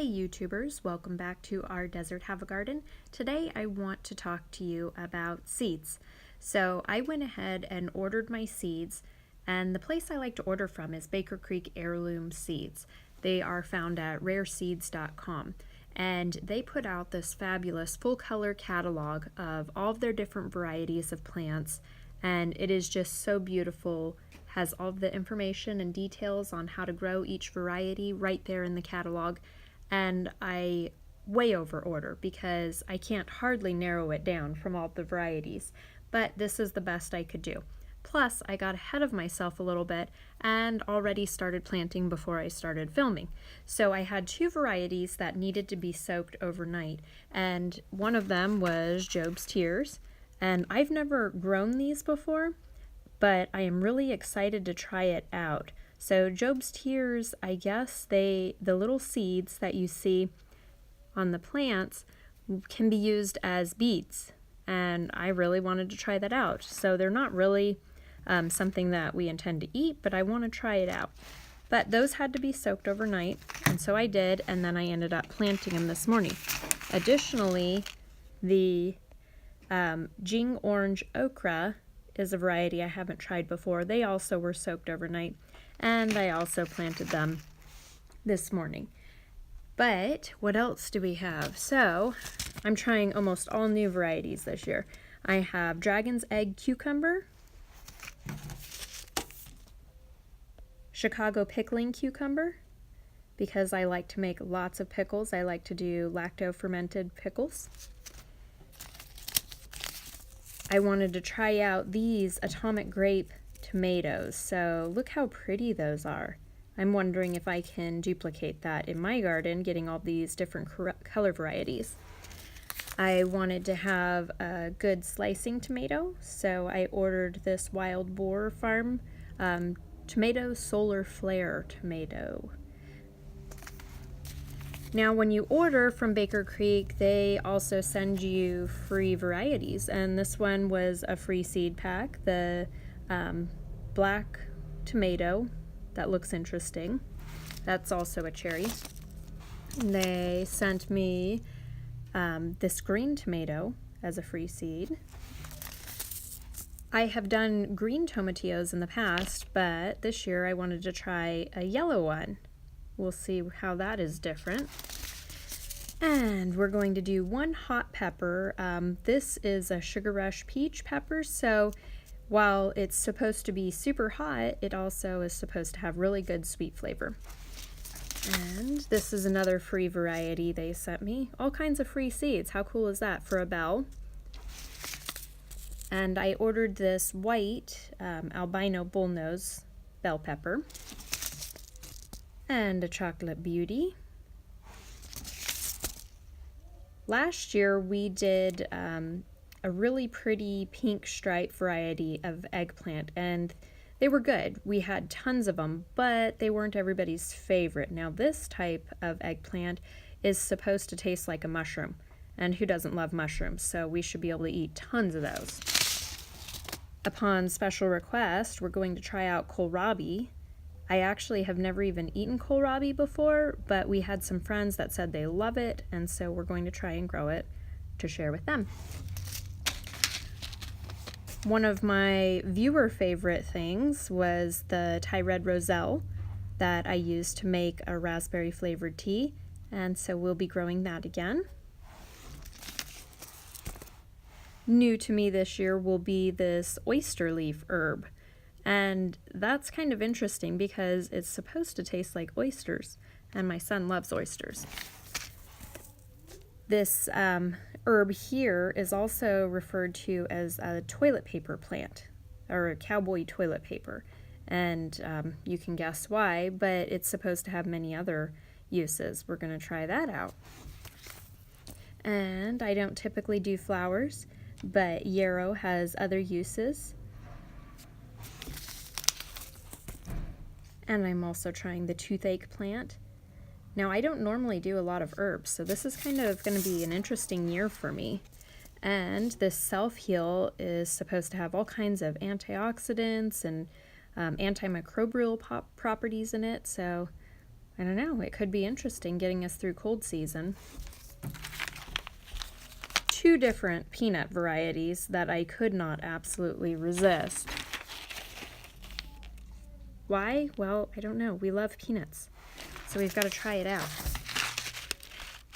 Hey YouTubers, welcome back to our Desert Have a Garden. Today I want to talk to you about seeds. So I went ahead and ordered my seeds, and the place I like to order from is Baker Creek Heirloom Seeds. They are found at rareseeds.com, and they put out this fabulous full color catalog of all of their different varieties of plants, and it is just so beautiful. Has all of the information and details on how to grow each variety right there in the catalog. And I way over order because I can't hardly narrow it down from all the varieties, but this is the best I could do. Plus, I got ahead of myself a little bit and already started planting before I started filming. So I had two varieties that needed to be soaked overnight, and one of them was Job's Tears, and I've never grown these before, but I am really excited to try it out. So Job's Tears, I guess the little seeds that you see on the plants can be used as beads, and I really wanted to try that out. So they're not really something that we intend to eat, but I want to try it out. But those had to be soaked overnight, and so I did, and then I ended up planting them this morning. Additionally, the Jing Orange Okra is a variety I haven't tried before. They also were soaked overnight, and I also planted them this morning. But what else do we have? So I'm trying almost all new varieties this year. I have Dragon's Egg Cucumber, Chicago Pickling Cucumber, because I like to make lots of pickles. I like to do lacto-fermented pickles. I wanted to try out these Atomic Grape tomatoes, so look how pretty those are. I'm wondering if I can duplicate that in my garden, getting all these different color varieties. I wanted to have a good slicing tomato, so I ordered this Wild Boar Farm Tomato Solar Flare tomato. Now, when you order from Baker Creek, they also send you free varieties, and this one was a free seed pack. The black tomato, that looks interesting. That's also a cherry. They sent me this green tomato as a free seed. I have done green tomatillos in the past, but this year I wanted to try a yellow one. We'll see how that is different. And we're going to do one hot pepper. This is a Sugar Rush peach pepper, so while it's supposed to be super hot, it also is supposed to have really good sweet flavor. And this is another free variety they sent me. All kinds of free seeds. How cool is that for a bell? And I ordered this white albino bullnose bell pepper. And a Chocolate Beauty. Last year we did a really pretty pink stripe variety of eggplant, and they were good. We had tons of them, but they weren't everybody's favorite. Now this type of eggplant is supposed to taste like a mushroom, and who doesn't love mushrooms? So we should be able to eat tons of those. Upon special request, we're going to try out kohlrabi. I actually have never even eaten kohlrabi before, but we had some friends that said they love it, and so we're going to try and grow it to share with them. One of my viewer favorite things was the Thai Red Roselle that I used to make a raspberry flavored tea, and so we'll be growing that again. New to me this year will be this oyster leaf herb. And that's kind of interesting because it's supposed to taste like oysters, and my son loves oysters. This herb here is also referred to as a toilet paper plant, or a cowboy toilet paper. And you can guess why, but it's supposed to have many other uses. We're going to try that out. And I don't typically do flowers, but yarrow has other uses. And I'm also trying the toothache plant. Now, I don't normally do a lot of herbs, so this is kind of going to be an interesting year for me. And this self-heal is supposed to have all kinds of antioxidants and antimicrobial properties in it, so I don't know, it could be interesting getting us through cold season. 2 different peanut varieties that I could not absolutely resist. Why? Well, I don't know. We love peanuts, so we've got to try it out.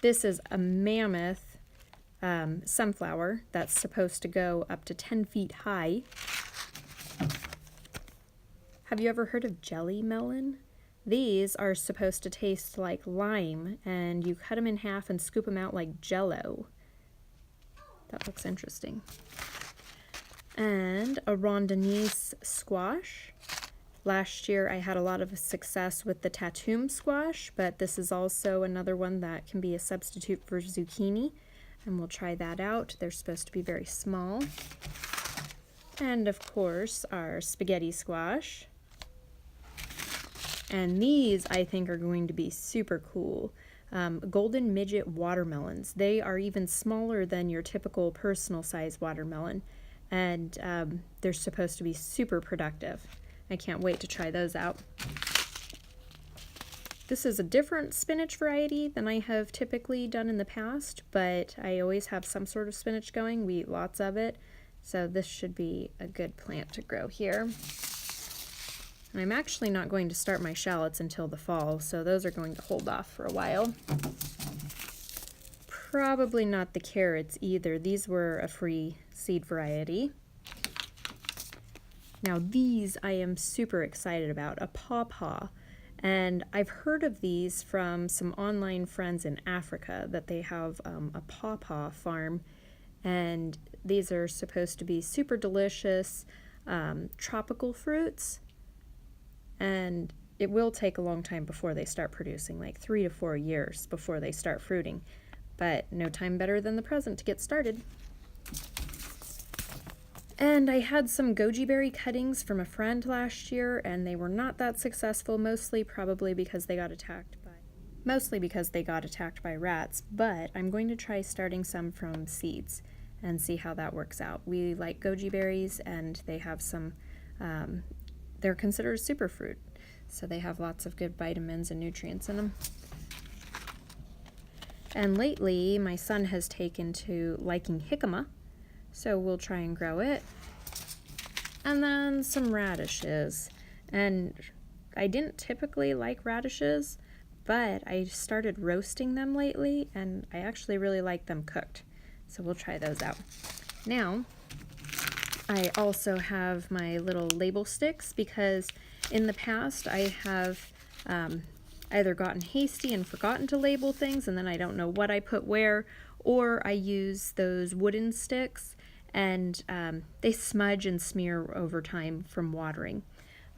This is a mammoth sunflower that's supposed to go up to 10 feet high. Have you ever heard of jelly melon? These are supposed to taste like lime, and you cut them in half and scoop them out like Jell-O. That looks interesting. And a rondinese squash. Last year I had a lot of success with the Tatum squash, but this is also another one that can be a substitute for zucchini, and we'll try that out. They're supposed to be very small. And of course our spaghetti squash. And these I think are going to be super cool. Golden midget watermelons. They are even smaller than your typical personal size watermelon, and they're supposed to be super productive. I can't wait to try those out. This is a different spinach variety than I have typically done in the past, but I always have some sort of spinach going. We eat lots of it, so this should be a good plant to grow here. And I'm actually not going to start my shallots until the fall, so those are going to hold off for a while. Probably not the carrots either. These were a free seed variety. Now these I am super excited about, a pawpaw. And I've heard of these from some online friends in Africa, that they have a pawpaw farm, and these are supposed to be super delicious tropical fruits. And it will take a long time before they start producing, like 3 to 4 years before they start fruiting. But no time better than the present to get started. And I had some goji berry cuttings from a friend last year, and they were not that successful, mostly because they got attacked by rats. But I'm going to try starting some from seeds and see how that works out. We like goji berries, and they have some they're considered a superfruit, so they have lots of good vitamins and nutrients in them. And lately, my son has taken to liking jicama, so we'll try and grow it. And then some radishes. And I didn't typically like radishes, but I started roasting them lately, and I actually really like them cooked. So we'll try those out. Now, I also have my little label sticks, because in the past I have either gotten hasty and forgotten to label things, and then I don't know what I put where, or I use those wooden sticks, and they smudge and smear over time from watering.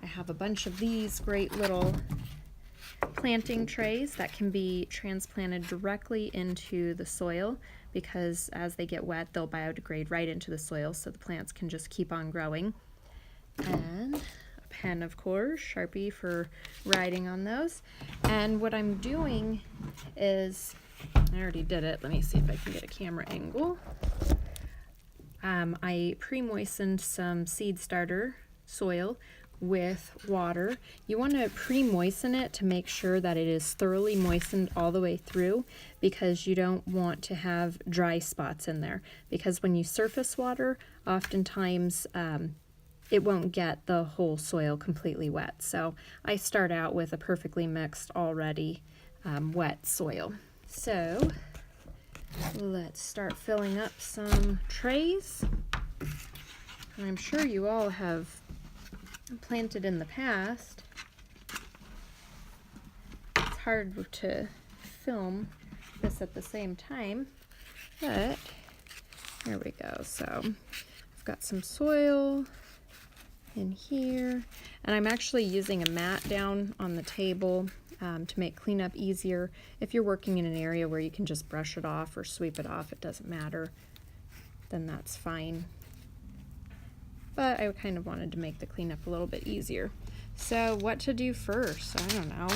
I have a bunch of these great little planting trays that can be transplanted directly into the soil, because as they get wet, they'll biodegrade right into the soil, so the plants can just keep on growing. And a pen, of course, Sharpie for writing on those. And what I'm doing is, I already did it. Let me see if I can get a camera angle. I pre-moistened some seed starter soil with water. You want to pre-moisten it to make sure that it is thoroughly moistened all the way through, because you don't want to have dry spots in there, because when you surface water, oftentimes it won't get the whole soil completely wet. So I start out with a perfectly mixed already wet soil. So let's start filling up some trays. And I'm sure you all have planted in the past. It's hard to film this at the same time, but there we go. So I've got some soil in here, and I'm actually using a mat down on the table to make cleanup easier. If you're working in an area where you can just brush it off or sweep it off, it doesn't matter, then that's fine. But I kind of wanted to make the cleanup a little bit easier. So what to do first? I don't know.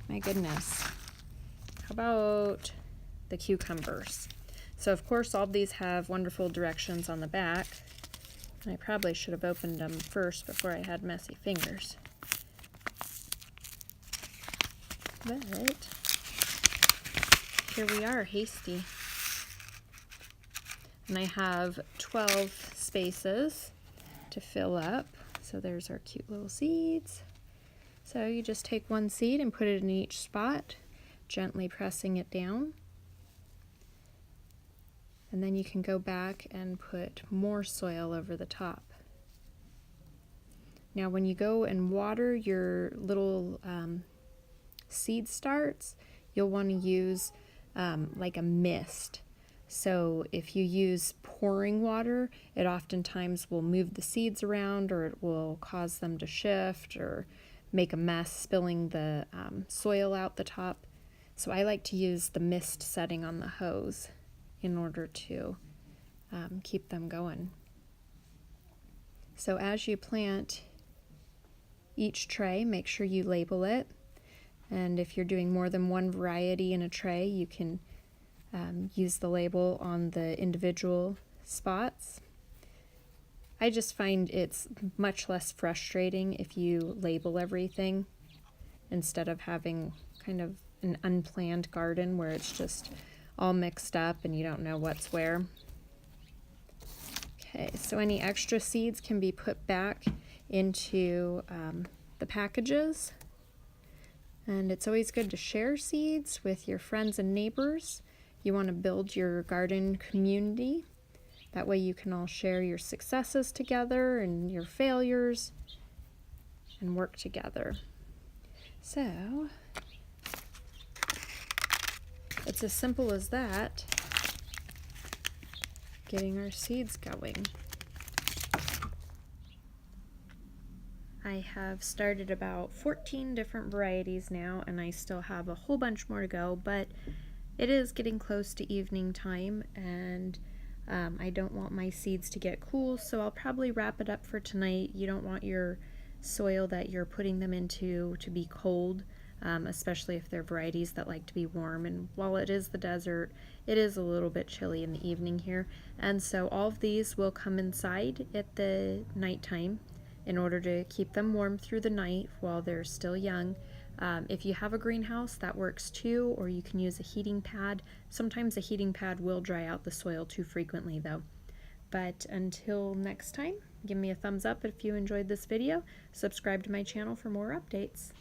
My goodness. How about the cucumbers? So of course all of these have wonderful directions on the back. And I probably should have opened them first before I had messy fingers. But here we are, hasty. And I have 12 spaces to fill up. So there's our cute little seeds. So you just take one seed and put it in each spot, gently pressing it down. And then you can go back and put more soil over the top. Now when you go and water your little seed starts, you'll want to use like a mist. So if you use pouring water, it oftentimes will move the seeds around, or it will cause them to shift or make a mess, spilling the soil out the top. So I like to use the mist setting on the hose in order to keep them going. So as you plant each tray, make sure you label it. And if you're doing more than one variety in a tray, you can use the label on the individual spots. I just find it's much less frustrating if you label everything instead of having kind of an unplanned garden where it's just all mixed up and you don't know what's where. Okay, so any extra seeds can be put back into the packages. And it's always good to share seeds with your friends and neighbors. You want to build your garden community. That way you can all share your successes together and your failures and work together. So it's as simple as that, getting our seeds going. I have started about 14 different varieties now, and I still have a whole bunch more to go, but it is getting close to evening time, and I don't want my seeds to get cool, so I'll probably wrap it up for tonight. You don't want your soil that you're putting them into to be cold, especially if they're varieties that like to be warm. And while it is the desert, it is a little bit chilly in the evening here. And so all of these will come inside at the nighttime in order to keep them warm through the night while they're still young. If you have a greenhouse, that works too, or you can use a heating pad. Sometimes a heating pad will dry out the soil too frequently though. But until next time, give me a thumbs up if you enjoyed this video. Subscribe to my channel for more updates.